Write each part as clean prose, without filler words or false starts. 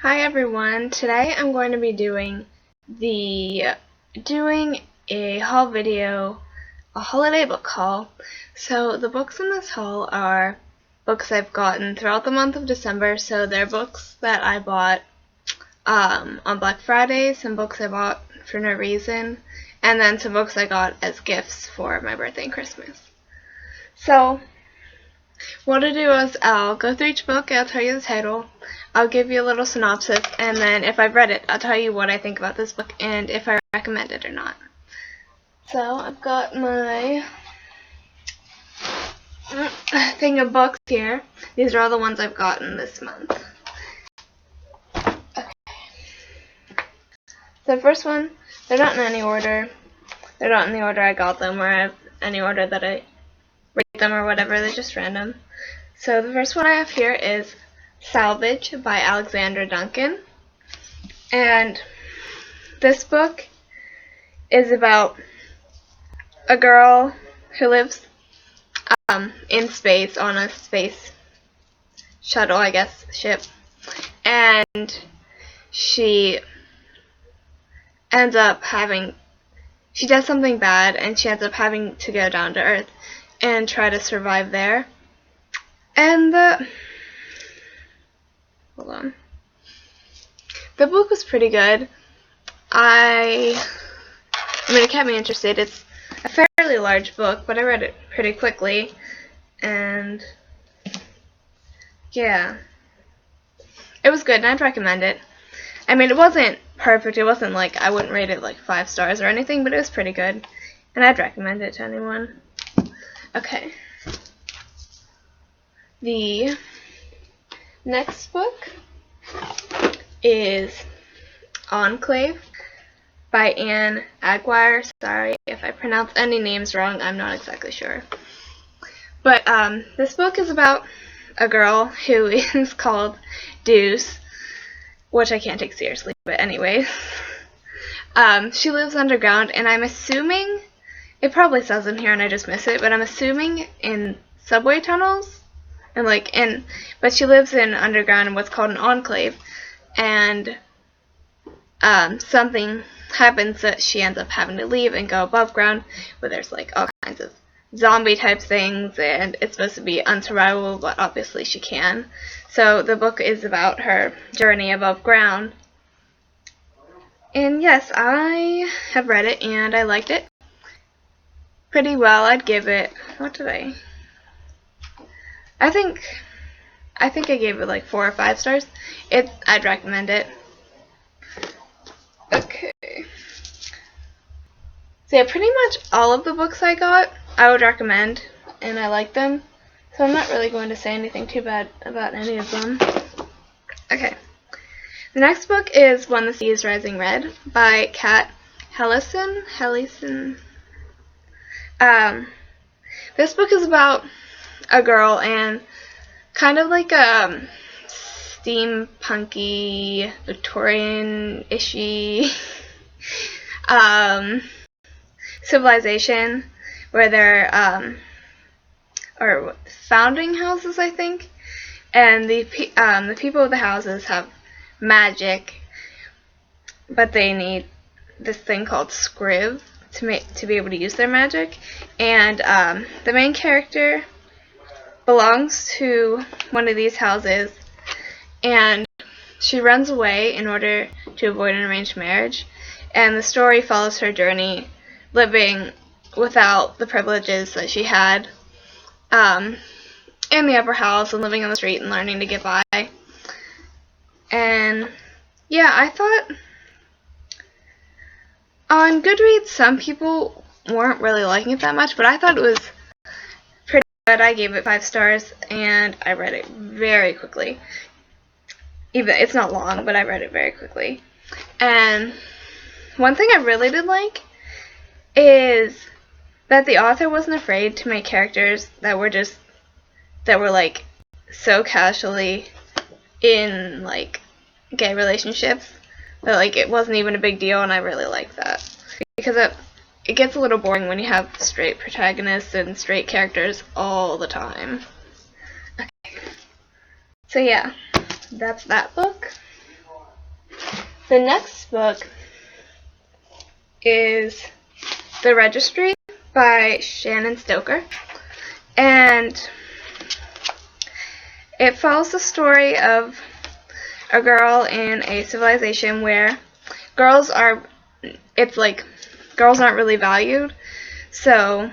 Hi everyone, today I'm going to be doing a haul video, a holiday book haul. So the books in this haul are books I've gotten throughout the month of December, so they're books that I bought on Black Friday, some books I bought for no reason, and then some books I got as gifts for my birthday and Christmas. So what I'll do is I'll go through each book, I'll tell you the title, I'll give you a little synopsis, and then if I've read it, I'll tell you what I think about this book and if I recommend it or not. So I've got my thing of books here. These are all the ones I've gotten this month. Okay. So the first one, they're not in any order. They're not in the order I got them or any order that I rate them or whatever. They're just random. So the first one I have here is Salvage by Alexandra Duncan, and this book is about a girl who lives in space on a space shuttle, I guess, ship, and she ends up she does something bad and she ends up having to go down to Earth and try to survive there. And hold on. The book was pretty good. I mean, it kept me interested. It's a fairly large book, but I read it pretty quickly. And yeah, it was good, and I'd recommend it. I mean, it wasn't perfect. It wasn't like I wouldn't rate it like 5 stars or anything, but it was pretty good, and I'd recommend it to anyone. Okay. The next book is Enclave by Anne Aguirre. Sorry if I pronounce any names wrong, I'm not exactly sure. But this book is about a girl who is called Deuce, which I can't take seriously, but anyways. She lives underground, and I'm assuming, it probably says in here and I just miss it, but I'm assuming in subway tunnels. But she lives in underground in what's called an enclave, and something happens that she ends up having to leave and go above ground, where there's like all kinds of zombie type things, and it's supposed to be unsurvivable, but obviously she can. So the book is about her journey above ground. And yes, I have read it and I liked it pretty well. I'd give it, what did I think I gave it like 4 or 5 stars. I'd recommend it. Okay. So yeah, pretty much all of the books I got, I would recommend, and I like them. So I'm not really going to say anything too bad about any of them. Okay. The next book is When the Sea is Rising Red by Kat Hellison. This book is about a girl and kind of like a steampunky, Victorian-ishy civilization where there are founding houses, I think, and the people of the houses have magic, but they need this thing called scriv to be able to use their magic, and the main character belongs to one of these houses, and she runs away in order to avoid an arranged marriage, and the story follows her journey living without the privileges that she had in the upper house and living on the street and learning to get by. And yeah, I thought on Goodreads some people weren't really liking it that much, but I thought it was pretty good. I gave it 5 stars and I read it very quickly. Even it's not long, but I read it very quickly. And one thing I really did like is that the author wasn't afraid to make characters that were like so casually in like gay relationships that like it wasn't even a big deal, and I really like that, because it gets a little boring when you have straight protagonists and straight characters all the time. Okay. So yeah, that's that book. The next book is The Registry by Shannon Stoker, and it follows the story of a girl in a civilization where girls aren't really valued. So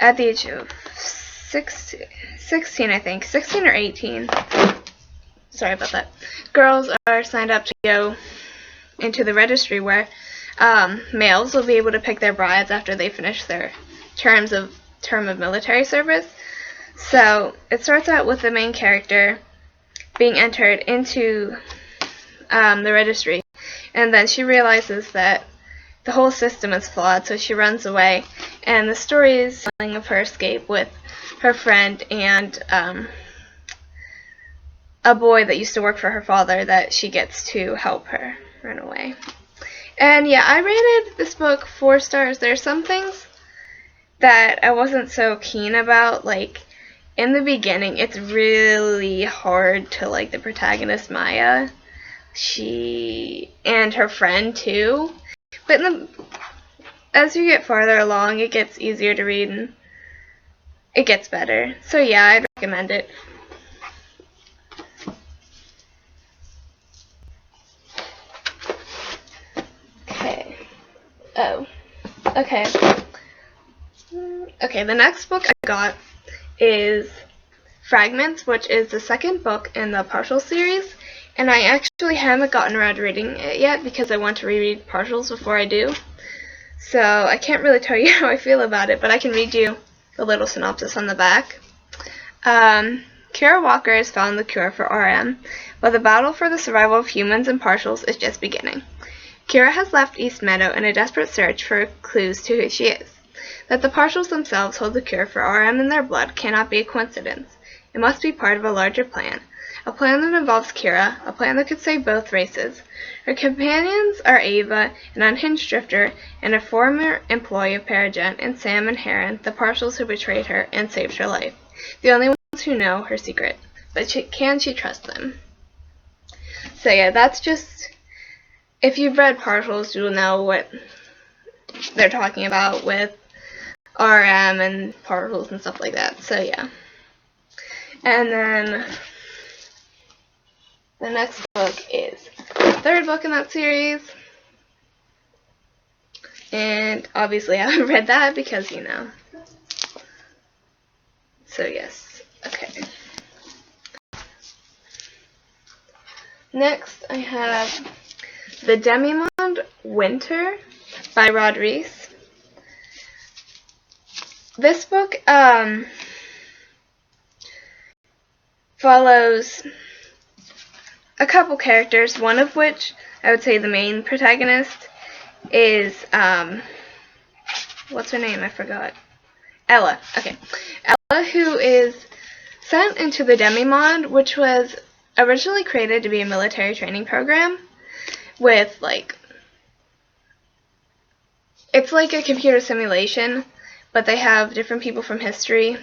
at the age of 16, I think, 16 or 18, sorry about that, girls are signed up to go into the registry where males will be able to pick their brides after they finish their term of military service. So it starts out with the main character being entered into the registry, and then she realizes that the whole system is flawed, so she runs away, and the story is telling of her escape with her friend and a boy that used to work for her father that she gets to help her run away. And yeah, I rated this book 4 stars. There's some things that I wasn't so keen about, like in the beginning it's really hard to like the protagonist Maya, she and her friend too, but as you get farther along it gets easier to read and it gets better. So yeah, I'd recommend it. Okay, the next book I got is Fragments, which is the second book in the Partial series, and I actually haven't gotten around to reading it yet because I want to reread Partials before I do. So I can't really tell you how I feel about it, but I can read you the little synopsis on the back. Kira Walker has found the cure for RM, but the battle for the survival of humans and Partials is just beginning. Kira has left East Meadow in a desperate search for clues to who she is. That the Partials themselves hold the cure for RM in their blood cannot be a coincidence. It must be part of a larger plan. A plan that involves Kira, a plan that could save both races. Her companions are Ava, an unhinged drifter, and a former employee of Peregrine, and Sam and Heron, the Partials who betrayed her and saved her life. The only ones who know her secret. But can she trust them? So yeah, that's just... If you've read Partials, you'll know what they're talking about with RM and Partials and stuff like that. So yeah. And then the next book is the third book in that series. And obviously I haven't read that because, you know. So yes. Okay. Next I have The Demi-Monde Winter by Rod Reese. This book follows a couple characters, one of which I would say the main protagonist is what's her name? I forgot. Ella. Okay. Ella, who is sent into the Demi-Monde, which was originally created to be a military training program with it's like a computer simulation, but they have different people from history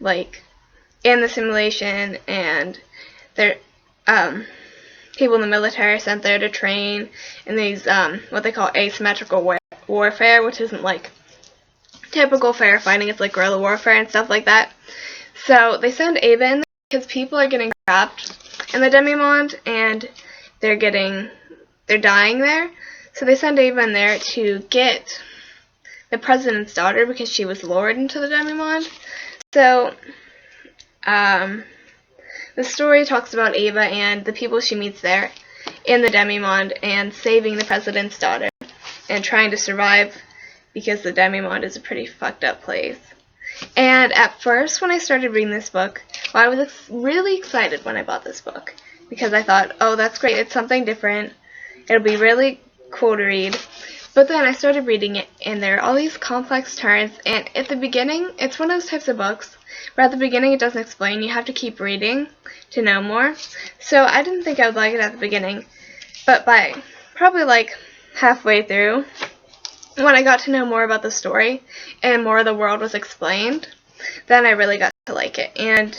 in the simulation, and they're people in the military are sent there to train in these what they call asymmetrical warfare, which isn't like typical firefighting. It's like guerrilla warfare and stuff like that. So they send Ava in there because people are getting trapped in the Demi-Monde and they're dying there. So they send Ava in there to get the president's daughter because she was lured into the Demi-Monde. So the story talks about Ava and the people she meets there in the Demi-Monde and saving the president's daughter and trying to survive because the Demi-Monde is a pretty fucked up place. And at first when I started reading this book, well, I was really excited when I bought this book because I thought, oh, that's great, it's something different, it'll be really cool to read. But then I started reading it and there are all these complex turns, and at the beginning it's one of those types of books where at the beginning it doesn't explain, you have to keep reading to know more. So I didn't think I would like it at the beginning, but by probably halfway through, when I got to know more about the story and more of the world was explained, then I really got to like it, and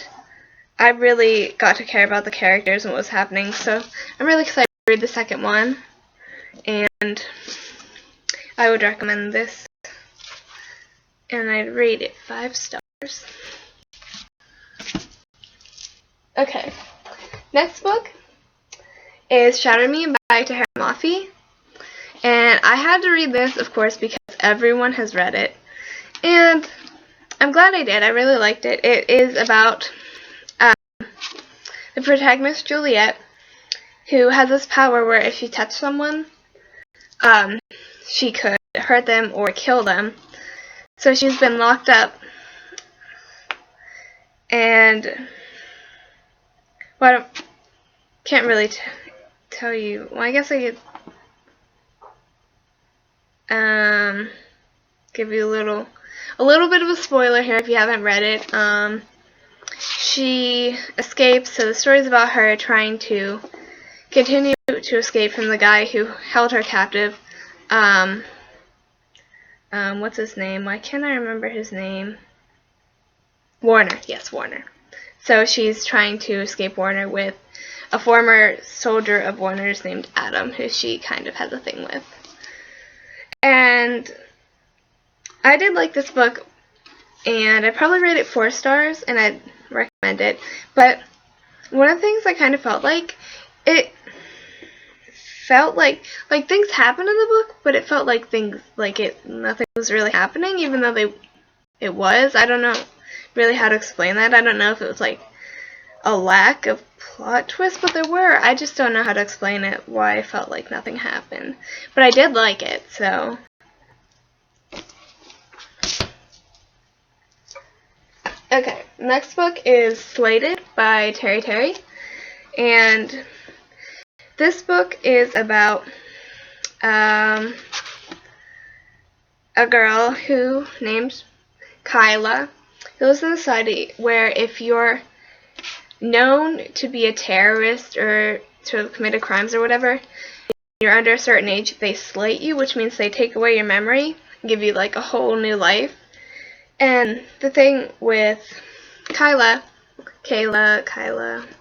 I really got to care about the characters and what was happening. So I'm really excited to read the second one, and I would recommend this, and I'd rate it 5 stars. Okay, next book is Shatter Me by Tahira Mafi, and I had to read this, of course, because everyone has read it, and I'm glad I did. I really liked it. It is about the protagonist, Juliet, who has this power where if she touched someone, she could hurt them or kill them. So she's been locked up, and can't really tell you. Well, I guess I could give you a little bit of a spoiler here if you haven't read it. She escapes, so the story is about her trying to continue to escape from the guy who held her captive. What's his name? Why can't I remember his name? Warner. Yes, Warner. So she's trying to escape Warner with a former soldier of Warner's named Adam, who she kind of has a thing with. And I did like this book, and I'd probably rate it 4 stars, and I'd recommend it. But one of the things I kind of felt like, it felt like things happened in the book, but it felt like nothing was really happening, even though it was. I don't know really how to explain that. I don't know if it was like a lack of plot twist, but there were. I just don't know how to explain it, why I felt like nothing happened. But I did like it, so. Okay, next book is Slated by Terry, and this book is about a girl named Kyla, who lives in a society where if you're known to be a terrorist or to have committed crimes or whatever, you're under a certain age, they slate you, which means they take away your memory and give you like a whole new life. And the thing with Kayla,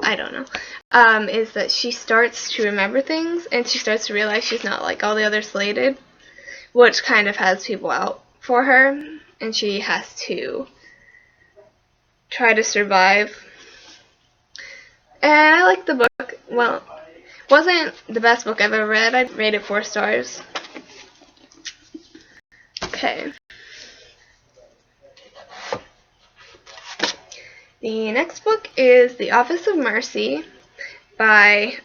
I don't know, is that she starts to remember things, and she starts to realize she's not like all the other slated, which kind of has people out for her, and she has to try to survive. And I like the book. Well, wasn't the best book I've ever read. I'd rate it 4 stars. Okay. The next book is The Office of Mercy by,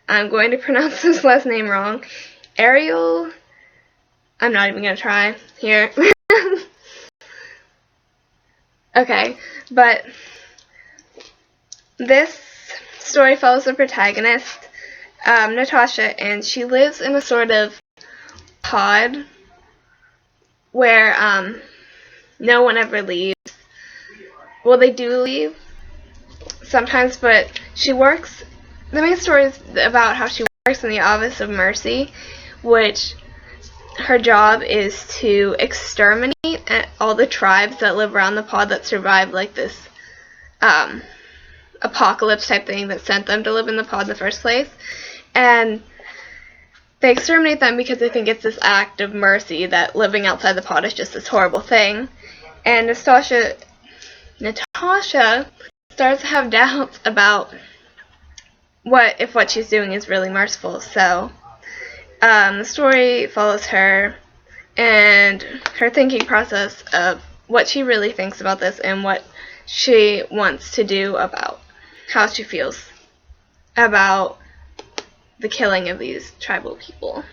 I'm going to pronounce his last name wrong, Ariel, I'm not even going to try here. Okay, but this story follows the protagonist, Natasha, and she lives in a sort of pod where no one ever leaves. Well, they do leave sometimes, but she works. The main story is about how she works in the Office of Mercy, which her job is to exterminate all the tribes that live around the pod that survived like this apocalypse type thing that sent them to live in the pod in the first place. And they exterminate them because they think it's this act of mercy, that living outside the pod is just this horrible thing. And Natasha starts to have doubts about if what she's doing is really merciful. So the story follows her and her thinking process of what she really thinks about this and what she wants to do about how she feels about the killing of these tribal people.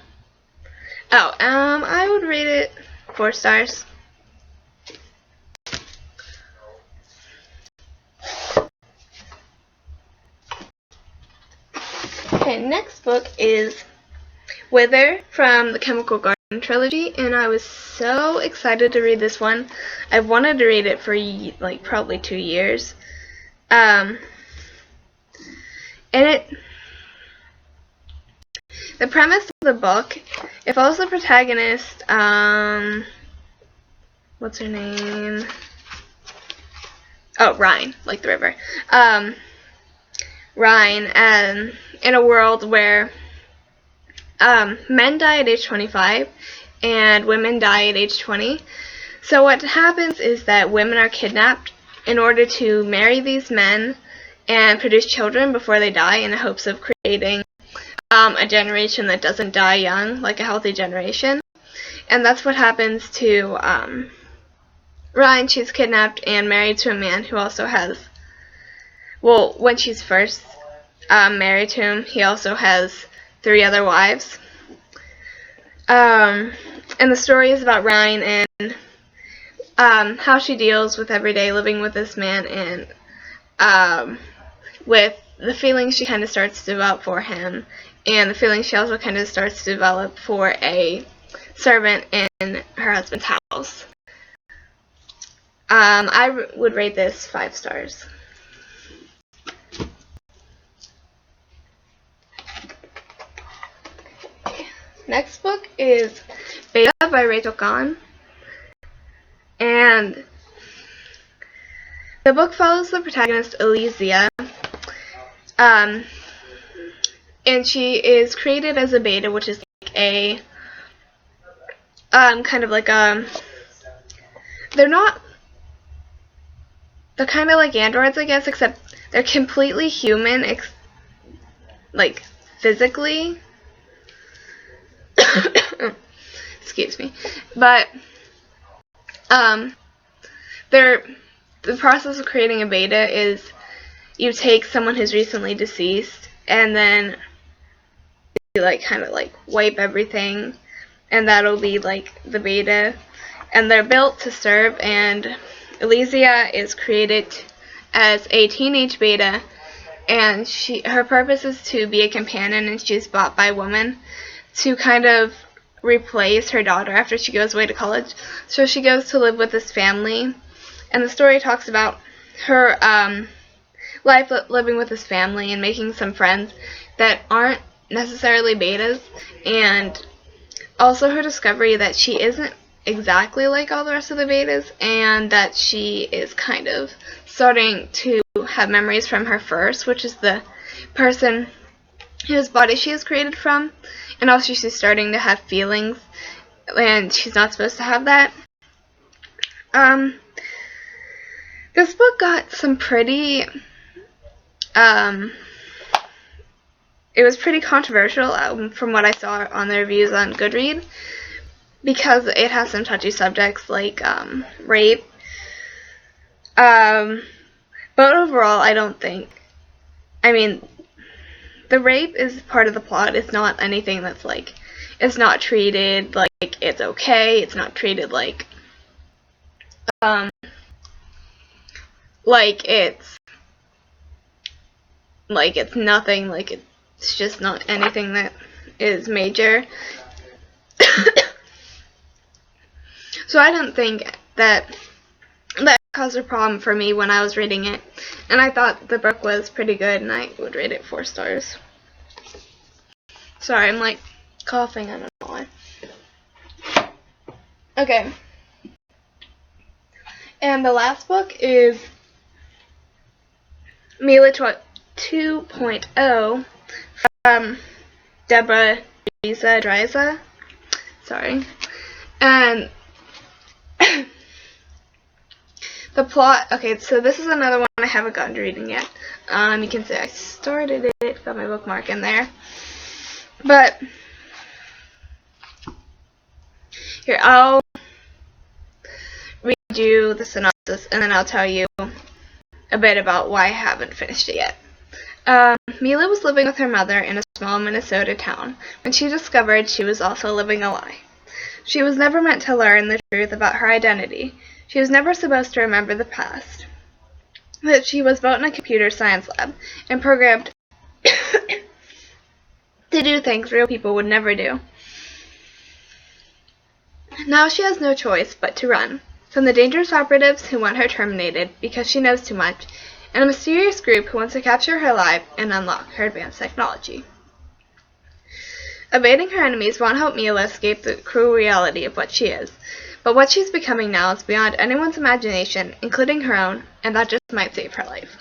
I would rate it 4 stars. Okay, next book is Wither from the Chemical Garden trilogy, and I was so excited to read this one. I've wanted to read it for like probably 2 years. And the premise of the book, it follows the protagonist, what's her name? Oh, Rhine, like the river. Rhine, in a world where men die at age 25 and women die at age 20. So what happens is that women are kidnapped in order to marry these men and produce children before they die in the hopes of creating a generation that doesn't die young, like a healthy generation. And that's what happens to Ryan. She's kidnapped and married to a man who also has, well, when she's first married to him, he also has 3 other wives. And the story is about Ryan and how she deals with everyday living with this man and with the feelings she kind of starts to develop for him and the feelings she also kind of starts to develop for a servant in her husband's house. I would rate this 5 stars. Next book is Beta by Rachel Kahn. And the book follows the protagonist, Elysia. And she is created as a beta, which is like a kind of like they're kind of like androids, I guess, except they're completely human, like physically. Excuse me. But the process of creating a beta is you take someone who's recently deceased and then you like kind of like wipe everything, and that'll be like the beta, and they're built to serve. And Elysia is created as a teenage beta, and her purpose is to be a companion, and she's bought by a woman to kind of replace her daughter after she goes away to college. So she goes to live with this family, and the story talks about her life living with this family and making some friends that aren't necessarily betas, and also her discovery that she isn't exactly like all the rest of the betas, and that she is kind of starting to have memories from her first, which is the person whose body she is created from, and also she's starting to have feelings, and she's not supposed to have that. This book got some pretty, it was pretty controversial from what I saw on the reviews on Goodreads, because it has some touchy subjects like rape. But overall, I don't think, I mean, the rape is part of the plot. It's not anything that's like, it's not treated like it's okay. It's not treated like it's nothing, like it's just not anything that is major. So I don't think that caused a problem for me when I was reading it, and I thought the book was pretty good, and I would rate it 4 stars. Sorry, I'm like coughing, I don't know why. Okay. And the last book is Mila 2.0 from Deborah Dryza. Sorry. And the plot, okay, so this is another one I haven't gotten to reading yet. You can see I started it, got my bookmark in there. But here, I'll read you the synopsis, and then I'll tell you a bit about why I haven't finished it yet. Mila was living with her mother in a small Minnesota town when she discovered she was also living a lie. She was never meant to learn the truth about her identity. She was never supposed to remember the past. But she was put in a computer science lab and programmed to do things real people would never do. Now she has no choice but to run from the dangerous operatives who want her terminated because she knows too much, and a mysterious group who wants to capture her alive and unlock her advanced technology. Evading her enemies won't help Mila escape the cruel reality of what she is, but what she's becoming now is beyond anyone's imagination, including her own, and that just might save her life.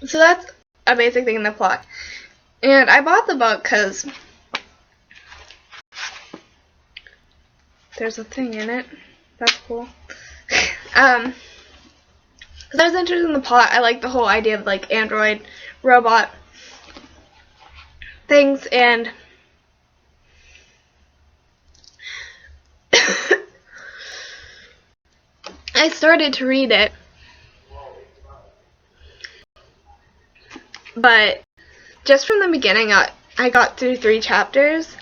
So that's a basic thing in the plot. And I bought the book because there's a thing in it. That's cool. Because I was interested in the plot. I like the whole idea of like android, robot things, and I started to read it, but just from the beginning, I got through 3 chapters,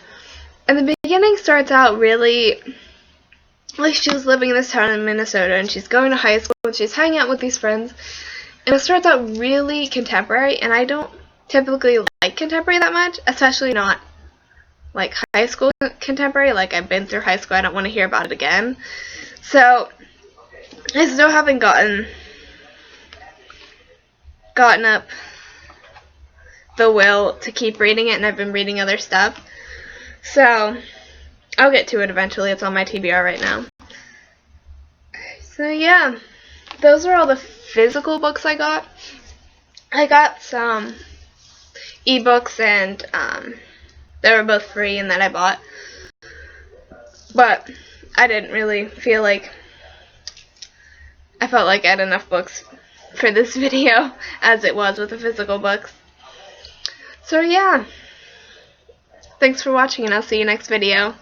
and the beginning starts out really like she was living in this town in Minnesota, and she's going to high school, and she's hanging out with these friends, and it starts out really contemporary, and I don't typically like contemporary that much, especially not like high school contemporary. Like, I've been through high school, I don't want to hear about it again. So I still haven't gotten up the will to keep reading it, and I've been reading other stuff. So I'll get to it eventually. It's on my TBR right now. So yeah, those are all the physical books I got. I got some ebooks, and they were both free and that I bought. But I didn't really feel like I felt like I had enough books for this video as it was with the physical books. So yeah, thanks for watching, and I'll see you next video.